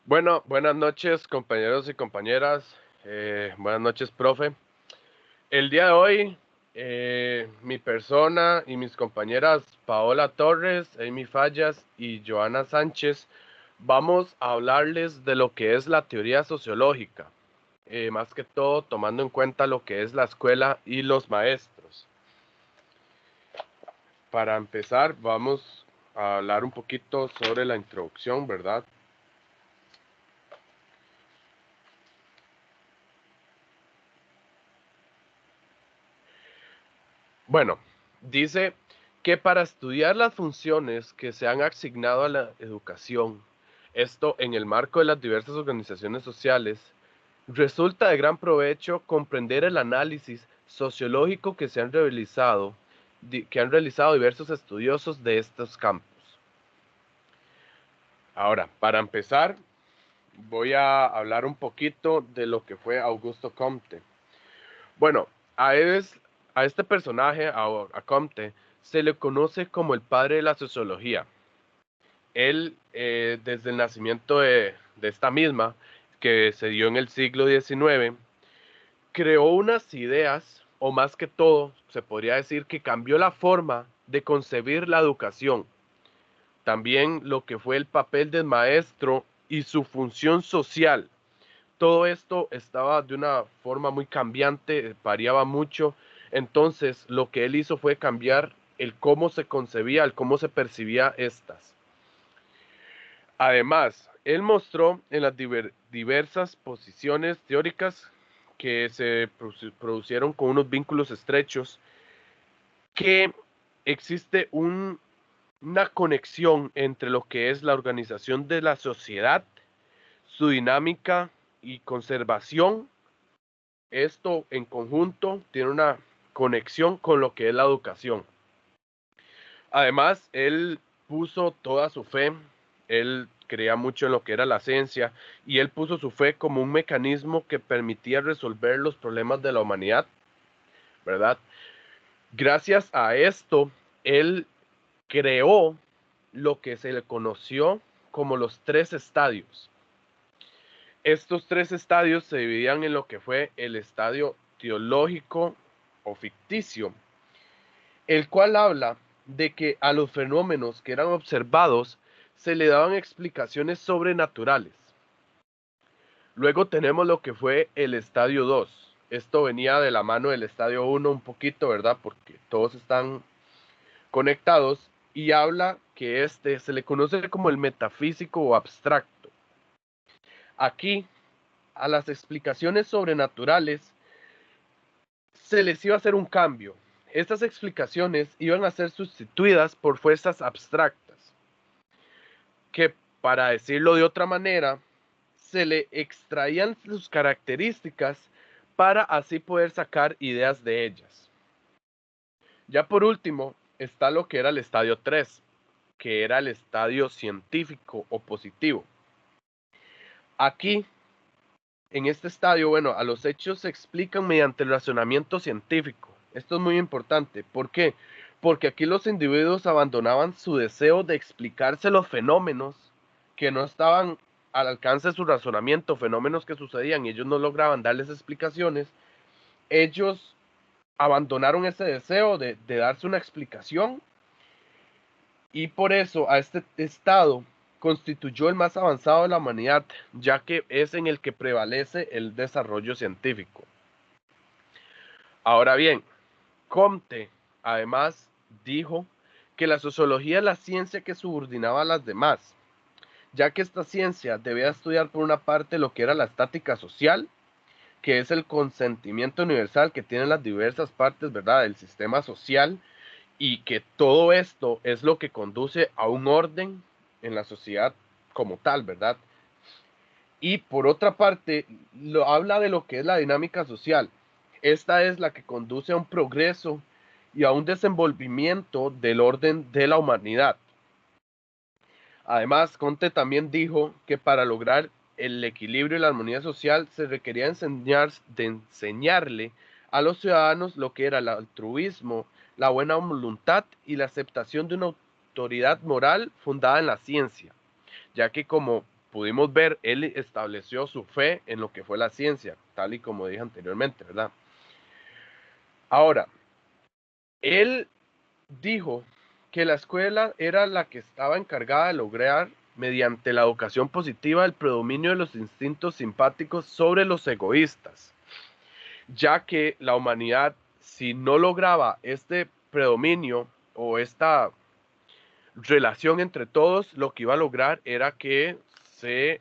Bueno, buenas noches, compañeros y compañeras. Buenas noches, profe. El día de hoy, mi persona y mis compañeras Paola Torres, Amy Fallas y Joana Sánchez vamos a hablarles de lo que es la teoría sociológica, más que todo tomando en cuenta lo que es la escuela y los maestros. Para empezar, vamos a hablar un poquito sobre la introducción, ¿verdad? Bueno, dice que para estudiar las funciones que se han asignado a la educación, esto en el marco de las diversas organizaciones sociales, resulta de gran provecho comprender el análisis sociológico que han realizado diversos estudiosos de estos campos. Ahora, para empezar, voy a hablar un poquito de lo que fue Augusto Comte. Bueno, a, es- a este personaje, a Comte, se le conoce como el padre de la sociología. Él, desde el nacimiento de esta misma, que se dio en el siglo XIX, creó unas ideas, o más que todo, se podría decir que cambió la forma de concebir la educación. También lo que fue el papel del maestro y su función social. Todo esto estaba de una forma muy cambiante, variaba mucho. Entonces, lo que él hizo fue cambiar el cómo se concebía, el cómo se percibía estas. Además, él mostró en las diversas posiciones teóricas que se producieron con unos vínculos estrechos que existe una conexión entre lo que es la organización de la sociedad, su dinámica y conservación. Esto en conjunto tiene una conexión con lo que es la educación. Además, él puso toda su fe, él creía mucho en lo que era la ciencia y él puso su fe como un mecanismo que permitía resolver los problemas de la humanidad, ¿verdad? Gracias a esto, él creó lo que se le conoció como los tres estadios. Estos tres estadios se dividían en lo que fue el estadio teológico o ficticio, el cual habla de que a los fenómenos que eran observados se le daban explicaciones sobrenaturales. Luego tenemos lo que fue el estadio 2. Esto venía de la mano del estadio 1 un poquito, ¿verdad? Porque todos están conectados y habla que este se le conoce como el metafísico o abstracto. Aquí, a las explicaciones sobrenaturales se les iba a hacer un cambio. Estas explicaciones iban a ser sustituidas por fuerzas abstractas, que, para decirlo de otra manera, se le extraían sus características para así poder sacar ideas de ellas. Ya por último, está lo que era el estadio 3, que era el estadio científico o positivo. Aquí, en este estadio, bueno, a los hechos se explican mediante el razonamiento científico. Esto es muy importante. ¿Por qué? Porque aquí los individuos abandonaban su deseo de explicarse los fenómenos que no estaban al alcance de su razonamiento, fenómenos que sucedían y ellos no lograban darles explicaciones. Ellos abandonaron ese deseo de darse una explicación y por eso a este estado constituyó el más avanzado de la humanidad, ya que es en el que prevalece el desarrollo científico. Ahora bien, Comte además dijo que la sociología es la ciencia que subordinaba a las demás, ya que esta ciencia debía estudiar por una parte lo que era la estática social, que es el consentimiento universal que tienen las diversas partes, ¿verdad?, del sistema social, y que todo esto es lo que conduce a un orden en la sociedad como tal, ¿verdad? Y por otra parte, habla de lo que es la dinámica social. Esta es la que conduce a un progreso y a un desenvolvimiento del orden de la humanidad. Además, Conte también dijo que para lograr el equilibrio y la armonía social se requería enseñarle a los ciudadanos lo que era el altruismo, la buena voluntad y la aceptación de una autoridad moral fundada en la ciencia, ya que como pudimos ver, él estableció su fe en lo que fue la ciencia, tal y como dije anteriormente, ¿verdad? Ahora, él dijo que la escuela era la que estaba encargada de lograr, mediante la educación positiva, el predominio de los instintos simpáticos sobre los egoístas, ya que la humanidad, si no lograba este predominio o esta relación entre todos, lo que iba a lograr era que se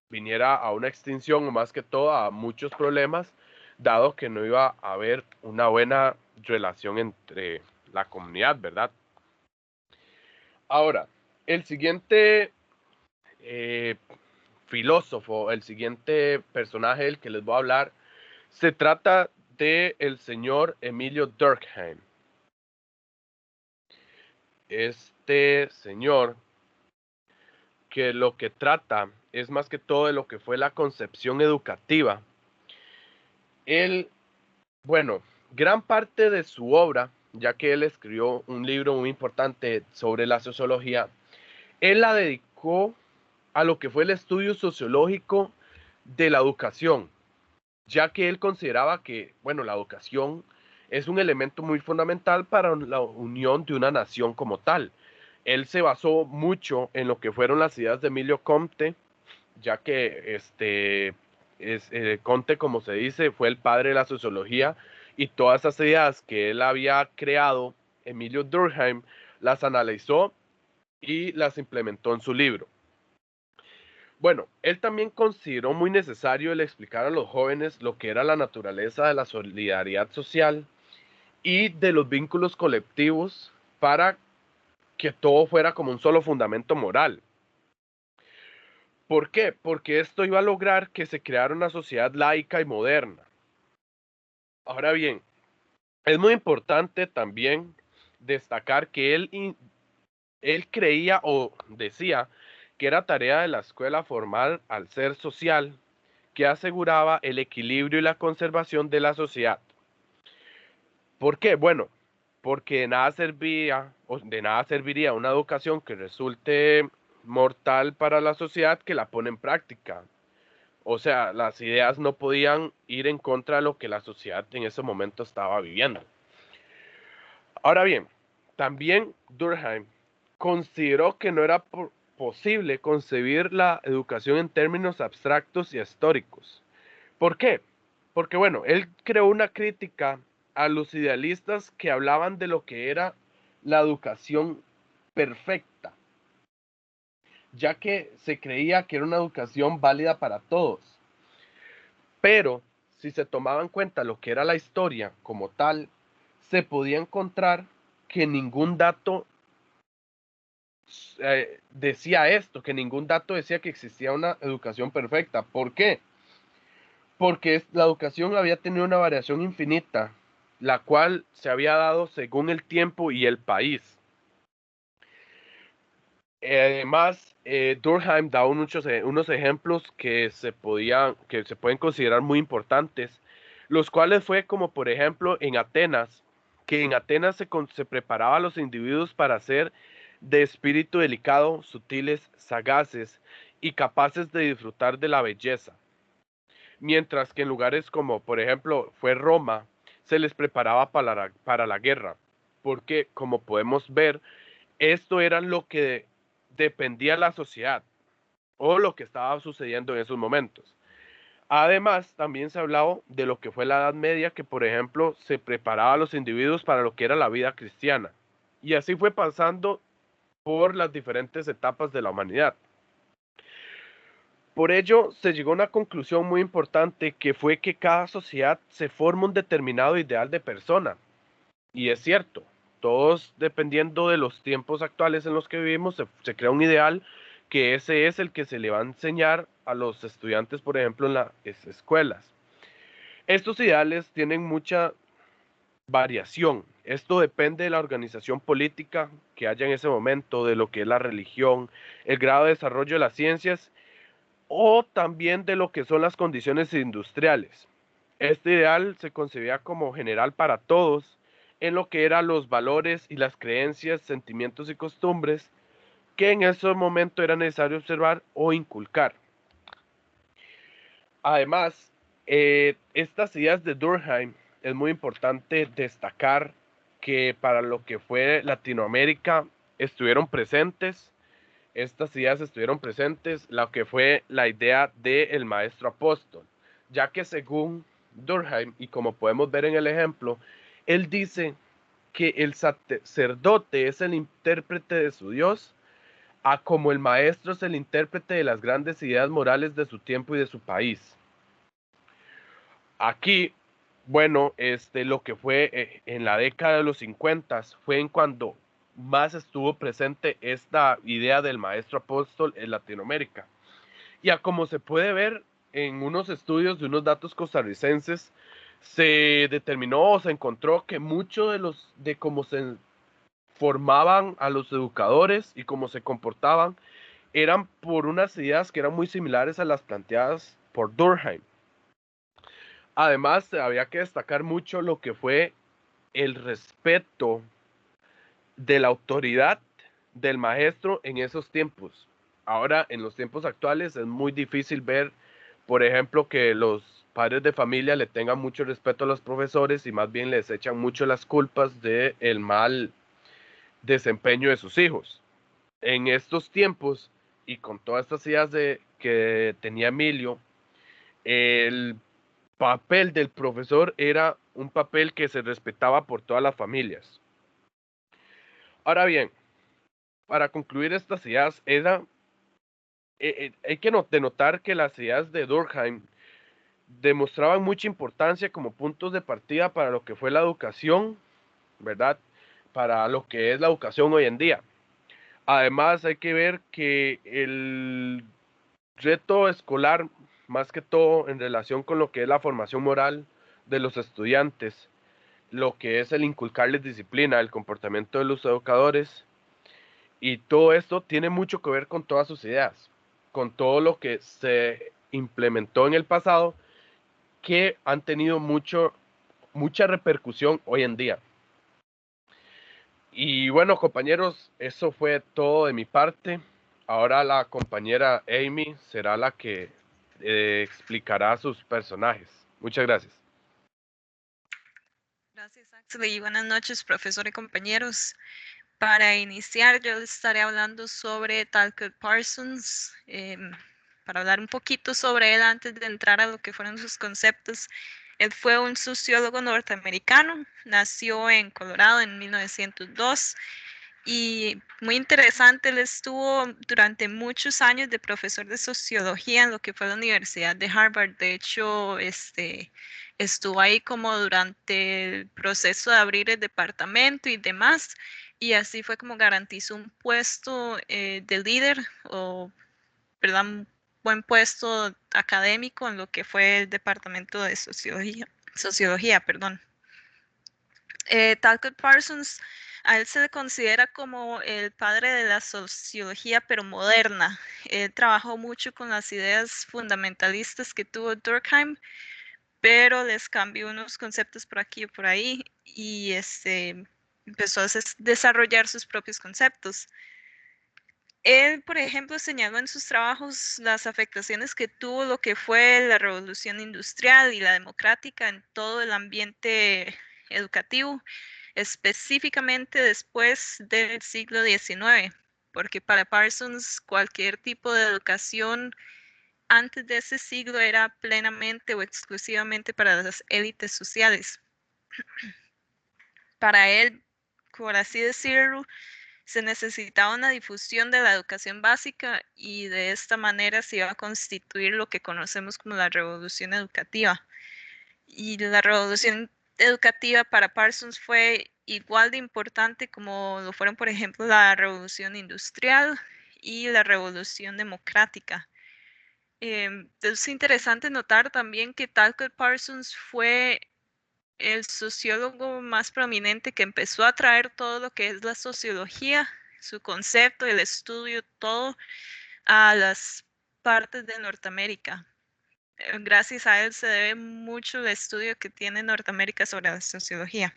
viniera a una extinción o más que todo a muchos problemas, dado que no iba a haber una buena relación entre la comunidad, ¿verdad? Ahora, el siguiente eh, filósofo, el siguiente personaje del que les voy a hablar, se trata de el señor Emilio Durkheim. Este señor, que lo que trata es más que todo de lo que fue la concepción educativa. Él, bueno, gran parte de su obra, ya que él escribió un libro muy importante sobre la sociología, él la dedicó a lo que fue el estudio sociológico de la educación, ya que él consideraba que, bueno, la educación es un elemento muy fundamental para la unión de una nación como tal. Él se basó mucho en lo que fueron las ideas de Emilio Comte, ya que Comte, como se dice, fue el padre de la sociología, y todas esas ideas que él había creado, Emilio Durkheim las analizó y las implementó en su libro. Bueno, él también consideró muy necesario el explicar a los jóvenes lo que era la naturaleza de la solidaridad social y de los vínculos colectivos para que todo fuera como un solo fundamento moral. ¿Por qué? Porque esto iba a lograr que se creara una sociedad laica y moderna. Ahora bien, es muy importante también destacar que él creía o decía que era tarea de la escuela formar al ser social que aseguraba el equilibrio y la conservación de la sociedad. ¿Por qué? Bueno, porque de nada servía o de nada serviría una educación que resulte mortal para la sociedad que la pone en práctica. O sea, las ideas no podían ir en contra de lo que la sociedad en ese momento estaba viviendo. Ahora bien, también Durkheim consideró que no era posible concebir la educación en términos abstractos y históricos. ¿Por qué? Porque bueno, él creó una crítica a los idealistas que hablaban de lo que era la educación perfecta, ya que se creía que era una educación válida para todos. Pero si se tomaba en cuenta lo que era la historia como tal, se podía encontrar que ningún dato decía esto, que ningún dato decía que existía una educación perfecta. ¿Por qué? Porque la educación había tenido una variación infinita, la cual se había dado según el tiempo y el país. Además, Durkheim da unos ejemplos que se pueden considerar muy importantes, los cuales fue como por ejemplo en Atenas, que en Atenas se preparaba a los individuos para ser de espíritu delicado, sutiles, sagaces y capaces de disfrutar de la belleza. Mientras que en lugares como por ejemplo fue Roma, se les preparaba para la guerra, porque como podemos ver, esto era lo que dependía la sociedad o lo que estaba sucediendo en esos momentos. Además, también se hablaba de lo que fue la Edad Media, que por ejemplo se preparaba a los individuos para lo que era la vida cristiana. Y así fue pasando por las diferentes etapas de la humanidad. Por ello, se llegó a una conclusión muy importante que fue que cada sociedad se forma un determinado ideal de persona. Y es cierto, todos dependiendo de los tiempos actuales en los que vivimos, se crea un ideal que ese es el que se le va a enseñar a los estudiantes, por ejemplo, en las escuelas. Estos ideales tienen mucha variación. Esto depende de la organización política que haya en ese momento, de lo que es la religión, el grado de desarrollo de las ciencias o también de lo que son las condiciones industriales. Este ideal se concebía como general para todos en lo que eran los valores y las creencias, sentimientos y costumbres que en ese momento era necesario observar o inculcar. Además, estas ideas de Durkheim es muy importante destacar que para lo que fue Latinoamérica estuvieron presentes, estas ideas estuvieron presentes, lo que fue la idea del maestro apóstol, ya que según Durkheim, y como podemos ver en el ejemplo, él dice que el sacerdote es el intérprete de su Dios, a como el maestro es el intérprete de las grandes ideas morales de su tiempo y de su país. Aquí, bueno, lo que fue en la década de los 50 fue en cuando más estuvo presente esta idea del maestro apóstol en Latinoamérica. Y a como se puede ver en unos estudios de unos datos costarricenses, se determinó o se encontró que mucho de cómo se formaban a los educadores y cómo se comportaban eran por unas ideas que eran muy similares a las planteadas por Durkheim. Además, había que destacar mucho lo que fue el respeto de la autoridad del maestro en esos tiempos. Ahora, en los tiempos actuales, es muy difícil ver, por ejemplo, que los padres de familia le tengan mucho respeto a los profesores y más bien les echan mucho las culpas del mal desempeño de sus hijos. En estos tiempos, y con todas estas ideas que tenía Emilio, el papel del profesor era un papel que se respetaba por todas las familias. Ahora bien, para concluir estas ideas, hay que denotar que las ideas de Durkheim demostraban mucha importancia como puntos de partida para lo que fue la educación, ¿verdad? Para lo que es la educación hoy en día. Además, hay que ver que el reto escolar, más que todo en relación con lo que es la formación moral de los estudiantes, lo que es el inculcarles disciplina, el comportamiento de los educadores, y todo esto tiene mucho que ver con todas sus ideas, con todo lo que se implementó en el pasado, que han tenido mucha repercusión hoy en día. Y bueno, compañeros, eso fue todo de mi parte. Ahora la compañera Amy será la que explicará sus personajes. Muchas gracias. Gracias, Axel, y buenas noches, profesor y compañeros. Para iniciar, yo les estaré hablando sobre Talcott Parsons, para hablar un poquito sobre él antes de entrar a lo que fueron sus conceptos. Él fue un sociólogo norteamericano, nació en Colorado en 1902 y muy interesante, él estuvo durante muchos años de profesor de sociología en lo que fue la Universidad de Harvard. De hecho, estuvo ahí como durante el proceso de abrir el departamento y demás, y así fue como garantizó un puesto de líder o, ¿verdad? Un buen puesto académico en lo que fue el departamento de sociología, perdón. Talcott Parsons, a él se le considera como el padre de la sociología, pero moderna. Él trabajó mucho con las ideas fundamentalistas que tuvo Durkheim, pero les cambió unos conceptos por aquí y por ahí y empezó a desarrollar sus propios conceptos. Él, por ejemplo, señaló en sus trabajos las afectaciones que tuvo lo que fue la revolución industrial y la democrática en todo el ambiente educativo, específicamente después del siglo XIX, porque para Parsons cualquier tipo de educación antes de ese siglo era plenamente o exclusivamente para las élites sociales. Para él, por así decirlo, se necesitaba una difusión de la educación básica y de esta manera se iba a constituir lo que conocemos como la revolución educativa. Y la revolución educativa para Parsons fue igual de importante como lo fueron, por ejemplo, la revolución industrial y la revolución democrática. Es interesante notar también que Talcott Parsons fue el sociólogo más prominente que empezó a traer todo lo que es la sociología, su concepto, el estudio, todo a las partes de Norteamérica. Gracias a él se debe mucho el estudio que tiene Norteamérica sobre la sociología.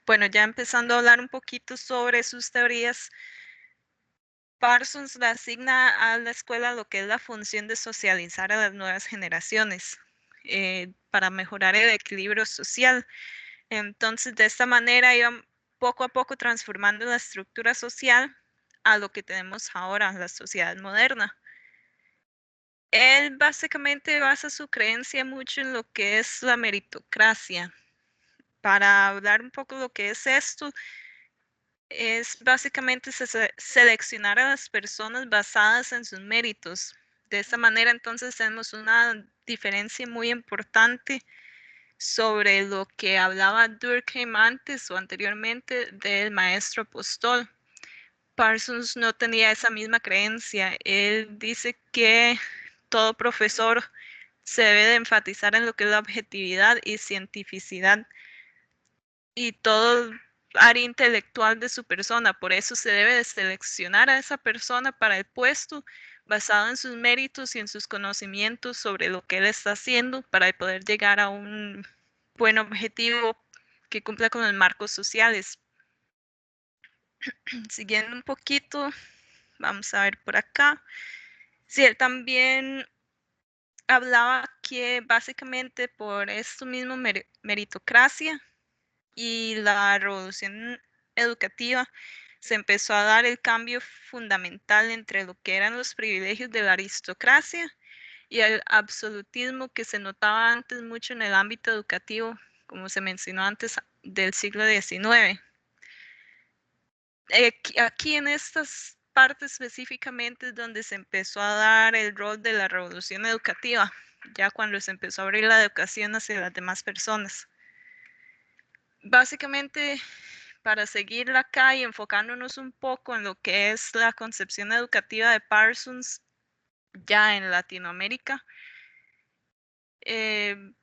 Bueno, ya empezando a hablar un poquito sobre sus teorías, Parsons le asigna a la escuela lo que es la función de socializar a las nuevas generaciones para mejorar el equilibrio social. Entonces, de esta manera iban poco a poco transformando la estructura social a lo que tenemos ahora, la sociedad moderna. Él básicamente basa su creencia mucho en lo que es la meritocracia. Para hablar un poco de lo que es esto, es básicamente seleccionar a las personas basadas en sus méritos. De esta manera, entonces, tenemos una diferencia muy importante sobre lo que hablaba Durkheim antes o anteriormente del maestro apostol. Parsons no tenía esa misma creencia. Él dice que todo profesor se debe de enfatizar en lo que es la objetividad y cientificidad y todo área intelectual de su persona. Por eso se debe de seleccionar a esa persona para el puesto basado en sus méritos y en sus conocimientos sobre lo que él está haciendo para poder llegar a un buen objetivo que cumpla con los marcos sociales. Siguiendo un poquito, vamos a ver por acá. Sí, él también hablaba que básicamente por esto mismo meritocracia y la revolución educativa se empezó a dar el cambio fundamental entre lo que eran los privilegios de la aristocracia y el absolutismo que se notaba antes mucho en el ámbito educativo, como se mencionó antes del siglo XIX. Aquí en estas partes específicamente es donde se empezó a dar el rol de la revolución educativa, ya cuando se empezó a abrir la educación hacia las demás personas. Básicamente, para seguir acá y enfocándonos un poco en lo que es la concepción educativa de Parsons ya en Latinoamérica, en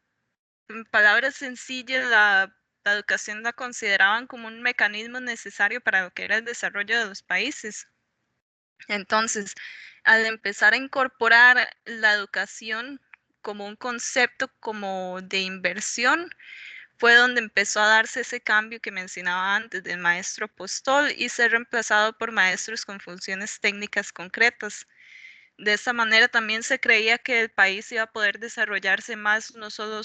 palabras sencillas, la educación la consideraban como un mecanismo necesario para lo que era el desarrollo de los países. Entonces, al empezar a incorporar la educación como un concepto como de inversión, fue donde empezó a darse ese cambio que mencionaba antes del maestro apostol y ser reemplazado por maestros con funciones técnicas concretas. De esta manera también se creía que el país iba a poder desarrollarse más no solo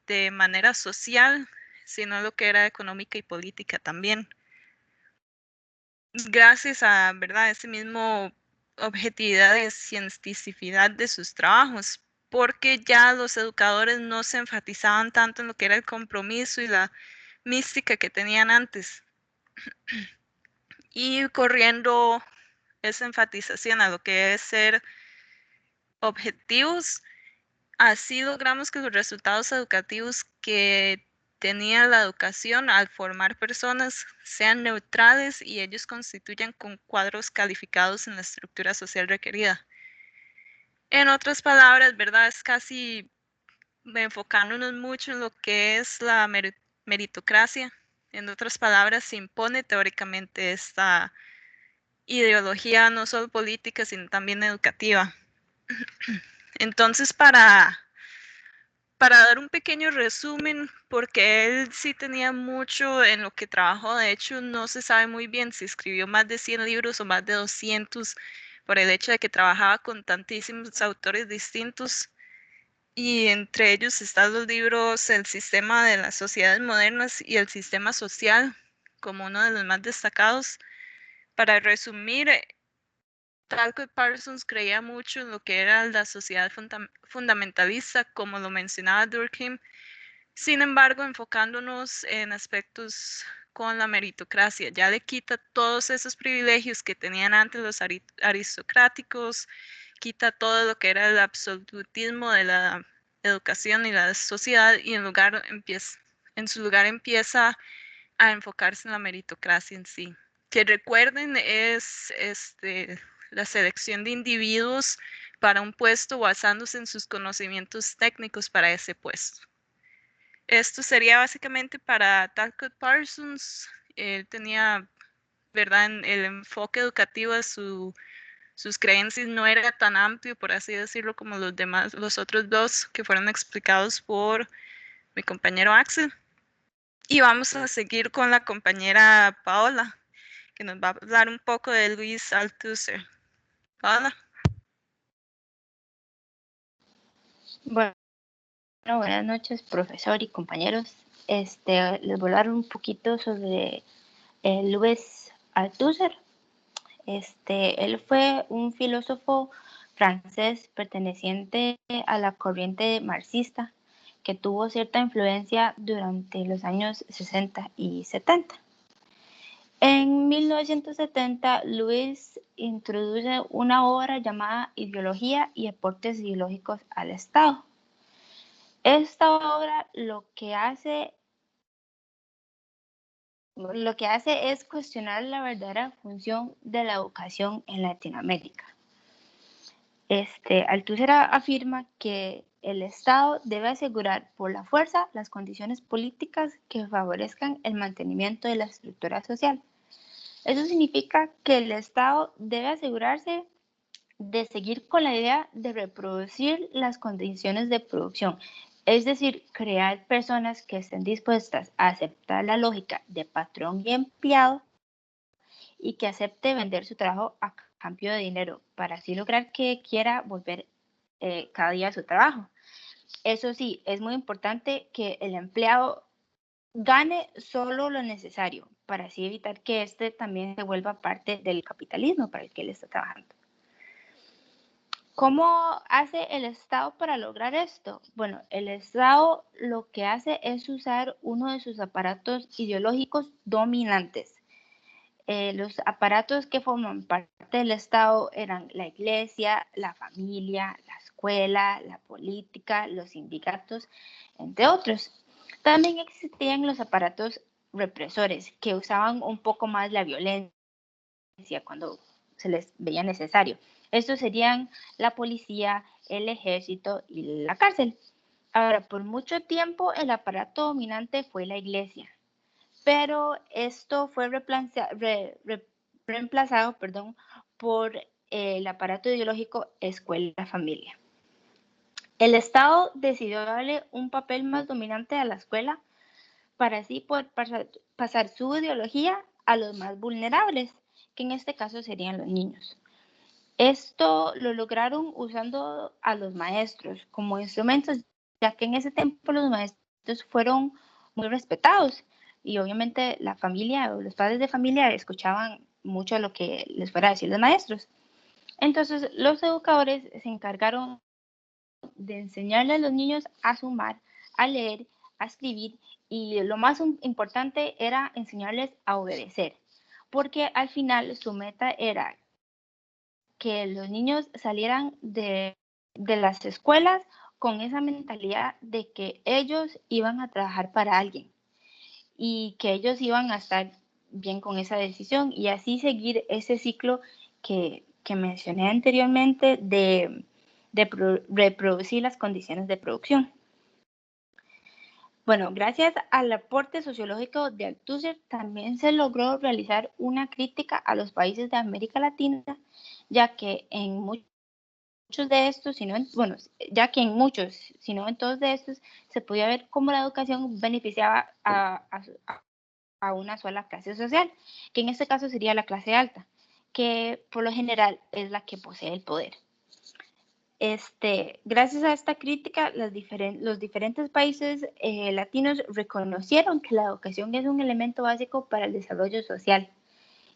de manera social, sino lo que era económica y política también. Gracias a, ¿verdad?, ese mismo objetividad y cientificidad de sus trabajos, porque ya los educadores no se enfatizaban tanto en lo que era el compromiso y la mística que tenían antes, y corriendo esa enfatización a lo que es ser objetivos, así logramos que los resultados educativos que tenía la educación al formar personas sean neutrales y ellos constituyan con cuadros calificados en la estructura social requerida. En otras palabras, ¿verdad? Es casi enfocándonos mucho en lo que es la meritocracia. En otras palabras, se impone teóricamente esta ideología no solo política, sino también educativa. Entonces, para dar un pequeño resumen, porque él sí tenía mucho en lo que trabajó, de hecho no se sabe muy bien si escribió más de 100 libros o más de 200, por el hecho de que trabajaba con tantísimos autores distintos, y entre ellos están los libros El sistema de las sociedades modernas y El sistema social, como uno de los más destacados. Para resumir, Talcott Parsons creía mucho en lo que era la sociedad fundamentalista, como lo mencionaba Durkheim. Sin embargo, enfocándonos en aspectos con la meritocracia, ya le quita todos esos privilegios que tenían antes los aristocráticos, quita todo lo que era el absolutismo de la educación y la sociedad y en su lugar empieza a enfocarse en la meritocracia en sí. Que recuerden es la selección de individuos para un puesto basándose en sus conocimientos técnicos para ese puesto. Esto sería básicamente para Talcott Parsons. Él tenía, ¿verdad?, el enfoque educativo de sus creencias no era tan amplio, por así decirlo, como los otros dos que fueron explicados por mi compañero Axel. Y vamos a seguir con la compañera Paola, que nos va a hablar un poco de Louis Althusser. Paola. Bueno, buenas noches, profesor y compañeros. Les voy a hablar un poquito sobre Louis Althusser. Él fue un filósofo francés perteneciente a la corriente marxista que tuvo cierta influencia durante los años 60 y 70. En 1970, Louis introduce una obra llamada Ideología y aportes ideológicos al Estado. Esta obra lo que hace es cuestionar la verdadera función de la educación en Latinoamérica. Althusser afirma que el Estado debe asegurar por la fuerza las condiciones políticas que favorezcan el mantenimiento de la estructura social. Eso significa que el Estado debe asegurarse de seguir con la idea de reproducir las condiciones de producción, es decir, crear personas que estén dispuestas a aceptar la lógica de patrón y empleado y que acepte vender su trabajo a cambio de dinero para así lograr que quiera volver cada día a su trabajo. Eso sí, es muy importante que el empleado gane solo lo necesario para así evitar que este también se vuelva parte del capitalismo para el que él está trabajando. ¿Cómo hace el Estado para lograr esto? Bueno, el Estado lo que hace es usar uno de sus aparatos ideológicos dominantes. Los aparatos que forman parte del Estado eran la iglesia, la familia, la escuela, la política, los sindicatos, entre otros. También existían los aparatos represores que usaban un poco más la violencia cuando se les veía necesario. Estos serían la policía, el ejército y la cárcel. Ahora, por mucho tiempo el aparato dominante fue la iglesia, pero esto fue reemplazado por el aparato ideológico escuela-familia. El Estado decidió darle un papel más dominante a la escuela para así poder pasar su ideología a los más vulnerables, que en este caso serían los niños. Esto lo lograron usando a los maestros como instrumentos, ya que en ese tiempo los maestros fueron muy respetados y obviamente la familia o los padres de familia escuchaban mucho lo que les fuera a decir los maestros. Entonces los educadores se encargaron de enseñarle a los niños a sumar, a leer, a escribir y lo más importante era enseñarles a obedecer, porque al final su meta era que los niños salieran de las escuelas con esa mentalidad de que ellos iban a trabajar para alguien y que ellos iban a estar bien con esa decisión y así seguir ese ciclo que mencioné anteriormente de reproducir las condiciones de producción. Bueno, gracias al aporte sociológico de Althusser, también se logró realizar una crítica a los países de América Latina, ya que en muchos de estos, si no en todos de estos, se podía ver cómo la educación beneficiaba a una sola clase social, que en este caso sería la clase alta, que por lo general es la que posee el poder. Gracias a esta crítica, los diferentes países latinos reconocieron que la educación es un elemento básico para el desarrollo social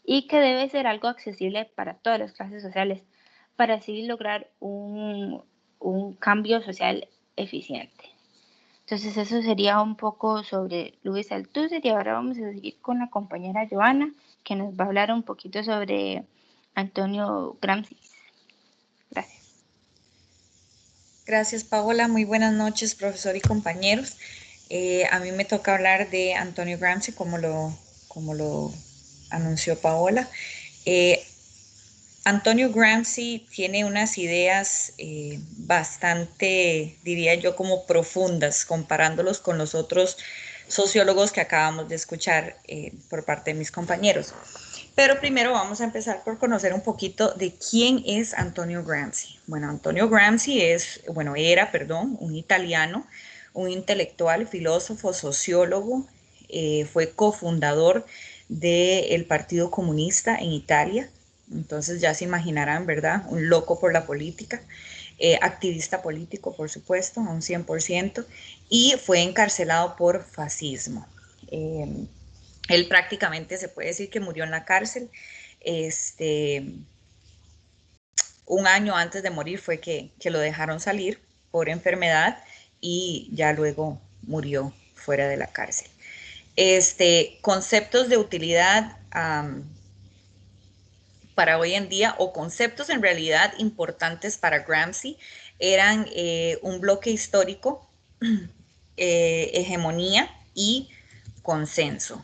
y que debe ser algo accesible para todas las clases sociales, para así lograr un cambio social eficiente. Entonces eso sería un poco sobre Louis Althusser y ahora vamos a seguir con la compañera Joana, que nos va a hablar un poquito sobre Antonio Gramsci. Gracias. Gracias, Paola. Muy buenas noches, profesor y compañeros. A mí me toca hablar de Antonio Gramsci, como lo anunció Paola. Antonio Gramsci tiene unas ideas bastante, diría yo, como profundas, comparándolos con los otros sociólogos que acabamos de escuchar por parte de mis compañeros. Pero primero vamos a empezar por conocer un poquito de quién es Antonio Gramsci. Bueno, Antonio Gramsci era un italiano, un intelectual, filósofo, sociólogo, fue cofundador del Partido Comunista en Italia. Entonces ya se imaginarán, ¿verdad? Un loco por la política, activista político, por supuesto, a un 100%, y fue encarcelado por fascismo. Él prácticamente se puede decir que murió en la cárcel. Un año antes de morir fue que lo dejaron salir por enfermedad y ya luego murió fuera de la cárcel. Conceptos de utilidad para hoy en día, o conceptos en realidad importantes para Gramsci, eran un bloque histórico, hegemonía y consenso.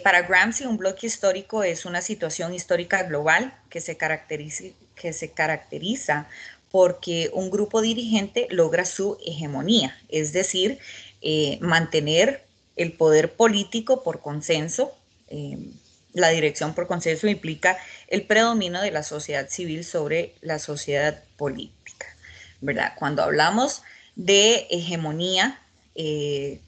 Para Gramsci, un bloque histórico es una situación histórica global que se caracteriza porque un grupo dirigente logra su hegemonía, es decir, mantener el poder político por consenso. La dirección por consenso implica el predominio de la sociedad civil sobre la sociedad política, ¿verdad? Cuando hablamos de hegemonía, él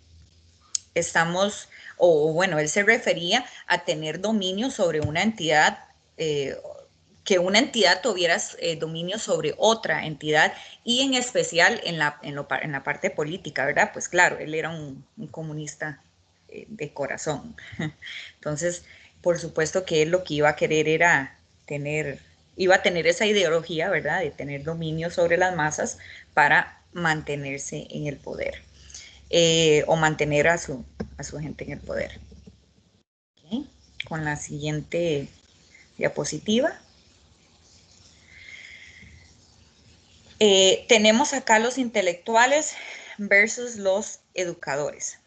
se refería a tener dominio sobre una entidad, que una entidad tuviera dominio sobre otra entidad, y en especial en la parte política, ¿verdad? Pues claro, él era un comunista de corazón. Entonces, por supuesto que él lo que iba a querer era iba a tener esa ideología, ¿verdad? De tener dominio sobre las masas para mantenerse en el poder. O mantener a su gente en el poder. ¿Okay? Con la siguiente diapositiva. Tenemos acá los intelectuales versus los educadores.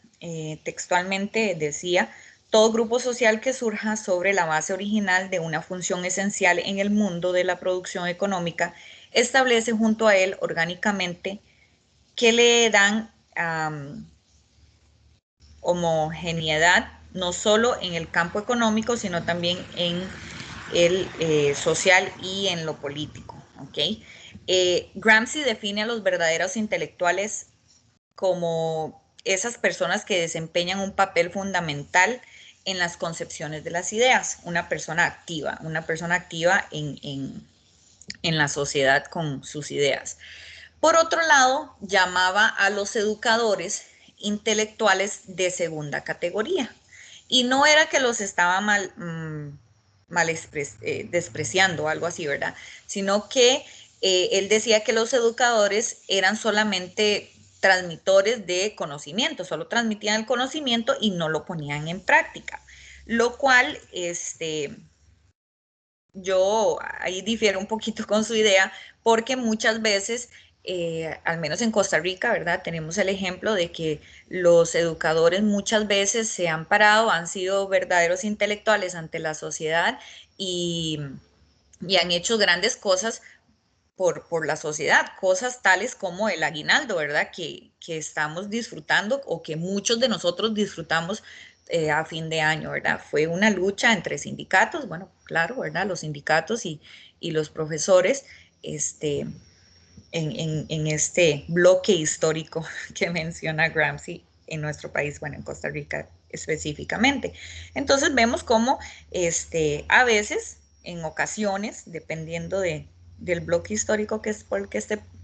Textualmente decía: todo grupo social que surja sobre la base original de una función esencial en el mundo de la producción económica establece junto a él orgánicamente que le dan homogeneidad no solo en el campo económico, sino también en el social y en lo político. ¿Okay? Gramsci define a los verdaderos intelectuales como esas personas que desempeñan un papel fundamental en las concepciones de las ideas, una persona activa en la sociedad con sus ideas. Por otro lado, llamaba a los educadores intelectuales de segunda categoría. Y no era que los estaba despreciando o algo así, ¿verdad? Sino que él decía que los educadores eran solamente transmitores de conocimiento, solo transmitían el conocimiento y no lo ponían en práctica. Lo cual, yo ahí difiero un poquito con su idea, porque muchas veces, al menos en Costa Rica, ¿verdad? Tenemos el ejemplo de que los educadores muchas veces se han parado, han sido verdaderos intelectuales ante la sociedad y han hecho grandes cosas por la sociedad, cosas tales como el aguinaldo, ¿verdad? Que estamos disfrutando, o que muchos de nosotros disfrutamos a fin de año, ¿verdad? Fue una lucha entre sindicatos, bueno, claro, ¿verdad? Los sindicatos y los profesores, en este bloque histórico que menciona Gramsci en nuestro país, bueno, en Costa Rica específicamente. Entonces vemos cómo a veces, en ocasiones, dependiendo del bloque histórico que es por el que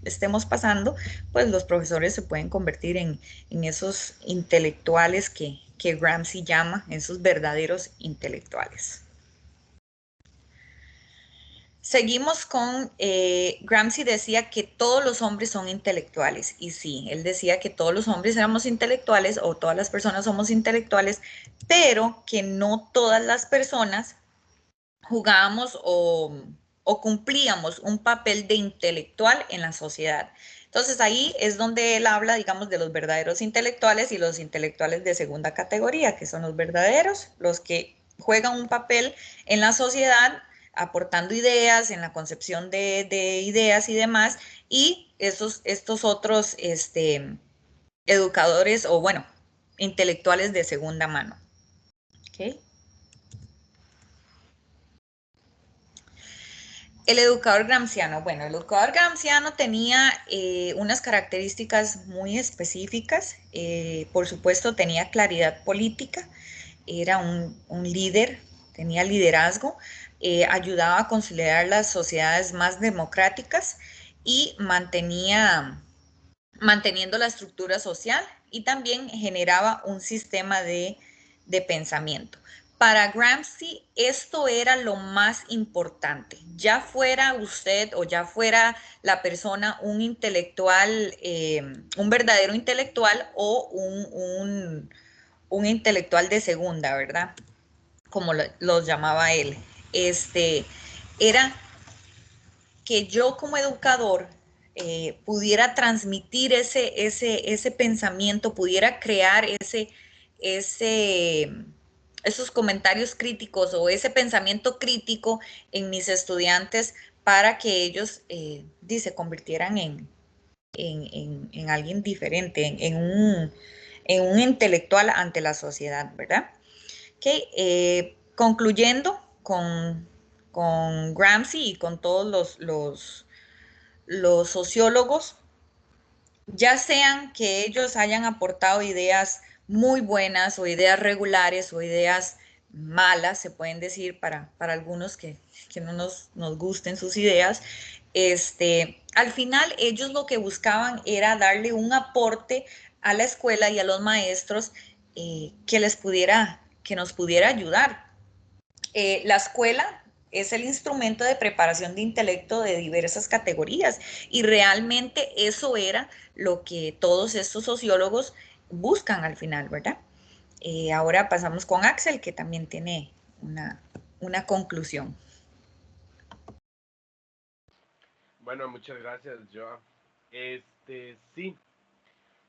estemos pasando, pues los profesores se pueden convertir en esos intelectuales que Gramsci llama, esos verdaderos intelectuales. Seguimos con, Gramsci decía que todos los hombres son intelectuales, y sí, él decía que todos los hombres éramos intelectuales, o todas las personas somos intelectuales, pero que no todas las personas jugábamos o cumplíamos un papel de intelectual en la sociedad. Entonces ahí es donde él habla, digamos, de los verdaderos intelectuales y los intelectuales de segunda categoría, que son los verdaderos, los que juegan un papel en la sociedad, aportando ideas, en la concepción de ideas y demás, y estos otros educadores, o bueno, intelectuales de segunda mano. ¿Okay? El educador gramsciano. Bueno, el educador gramsciano tenía unas características muy específicas. Por supuesto, tenía claridad política, era un líder, tenía liderazgo. ayudaba a consolidar las sociedades más democráticas y manteniendo la estructura social, y también generaba un sistema de pensamiento. Para Gramsci esto era lo más importante, ya fuera usted o ya fuera la persona un intelectual, un verdadero intelectual o un intelectual de segunda, ¿verdad? Como los llamaba él. Era que yo como educador pudiera transmitir ese pensamiento, pudiera crear esos comentarios críticos o ese pensamiento crítico en mis estudiantes para que ellos se convirtieran en alguien diferente, en un intelectual ante la sociedad, ¿verdad? Okay, concluyendo con Gramsci y con todos los sociólogos, ya sean que ellos hayan aportado ideas muy buenas o ideas regulares o ideas malas, se pueden decir para algunos que no nos gusten sus ideas, al final ellos lo que buscaban era darle un aporte a la escuela y a los maestros que nos pudiera ayudar. La escuela es el instrumento de preparación de intelecto de diversas categorías y realmente eso era lo que todos estos sociólogos buscan al final, ¿verdad? Ahora pasamos con Axel, que también tiene una conclusión. Bueno, muchas gracias, Joa. Sí,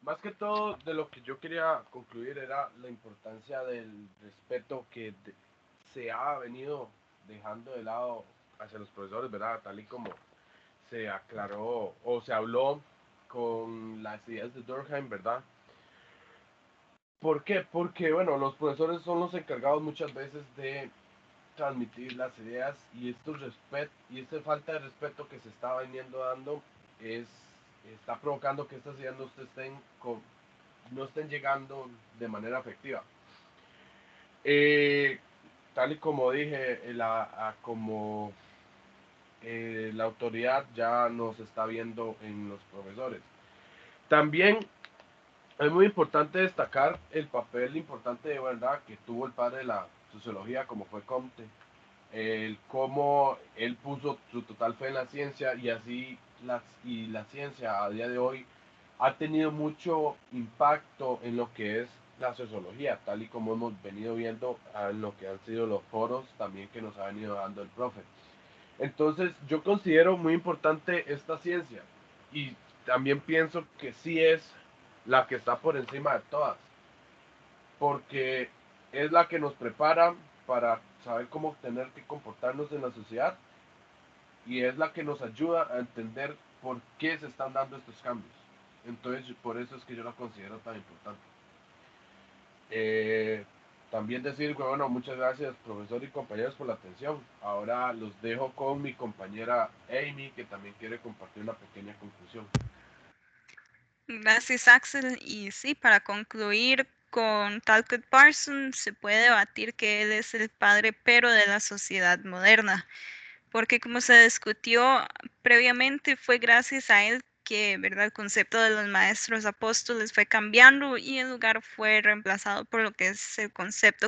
más que todo de lo que yo quería concluir era la importancia del respeto que se ha venido dejando de lado hacia los profesores, ¿verdad? Tal y como se aclaró o se habló con las ideas de Durkheim, ¿verdad? ¿Por qué? Porque, bueno, los profesores son los encargados muchas veces de transmitir las ideas, y esta falta de respeto que se está viniendo dando está provocando que estas ideas no estén llegando de manera efectiva. Tal y como dije, la autoridad ya nos está viendo en los profesores. También es muy importante destacar el papel importante de verdad que tuvo el padre de la sociología, como fue Comte, cómo él puso su total fe en la ciencia, y así la ciencia a día de hoy ha tenido mucho impacto en lo que es la sociología, tal y como hemos venido viendo en lo que han sido los foros también que nos ha venido dando el profe. Entonces yo considero muy importante esta ciencia, y también pienso que sí es la que está por encima de todas, porque es la que nos prepara para saber cómo tener que comportarnos en la sociedad, y es la que nos ayuda a entender por qué se están dando estos cambios. Entonces, por eso es que yo la considero tan importante. También decir, bueno, muchas gracias, profesor y compañeros, por la atención. Ahora los dejo con mi compañera Amy, que también quiere compartir una pequeña conclusión. Gracias, Axel. Y sí, para concluir con Talcott Parsons, se puede debatir que él es el padre pero de la sociedad moderna, porque como se discutió previamente, fue gracias a él que, ¿verdad?, el concepto de los maestros apóstoles fue cambiando y en lugar fue reemplazado por lo que es el concepto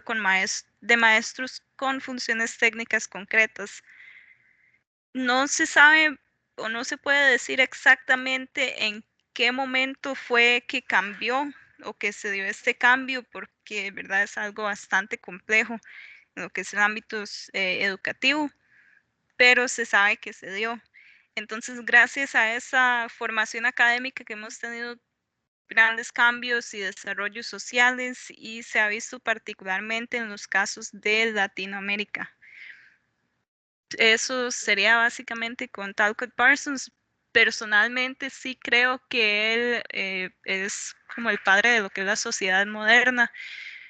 de maestros con funciones técnicas concretas. No se sabe o no se puede decir exactamente en qué momento fue que cambió o que se dio este cambio, porque, ¿verdad?, es algo bastante complejo en lo que es el ámbito educativo, pero se sabe que se dio. Entonces, gracias a esa formación académica que hemos tenido grandes cambios y desarrollos sociales, y se ha visto particularmente en los casos de Latinoamérica. Eso sería básicamente con Talcott Parsons. Personalmente sí creo que él es como el padre de lo que es la sociedad moderna.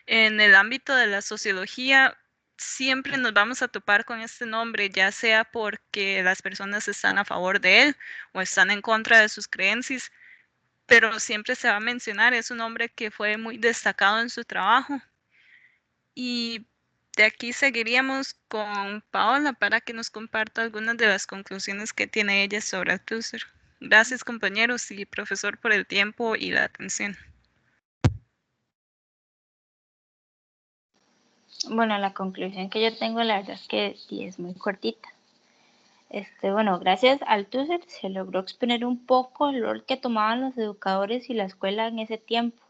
En el ámbito de la sociología siempre nos vamos a topar con este nombre, ya sea porque las personas están a favor de él o están en contra de sus creencias, pero siempre se va a mencionar, es un hombre que fue muy destacado en su trabajo. Y De aquí seguiríamos con Paola para que nos comparta algunas de las conclusiones que tiene ella sobre Althusser. Gracias compañeros y profesor por el tiempo y la atención. Bueno, la conclusión que yo tengo, la verdad es que sí es muy cortita. Bueno, gracias a Althusser se logró exponer un poco el rol que tomaban los educadores y la escuela en ese tiempo.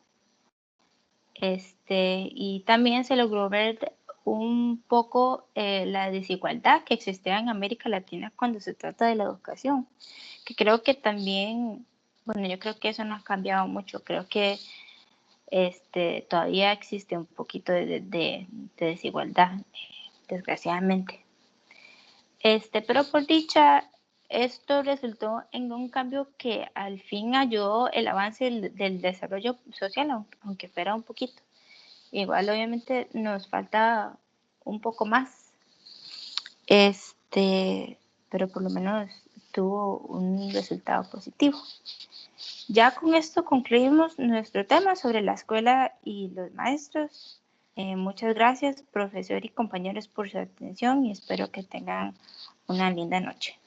Y también se logró ver un poco la desigualdad que existía en América Latina cuando se trata de la educación, que creo que también, bueno, yo creo que eso no ha cambiado mucho, creo que todavía existe un poquito de desigualdad, desgraciadamente. Pero por dicha, esto resultó en un cambio que al fin ayudó el avance del desarrollo social, aunque fuera un poquito. Igual obviamente nos falta un poco más, pero por lo menos tuvo un resultado positivo. Ya con esto concluimos nuestro tema sobre la escuela y los maestros. Muchas gracias, profesor y compañeros, por su atención y espero que tengan una linda noche.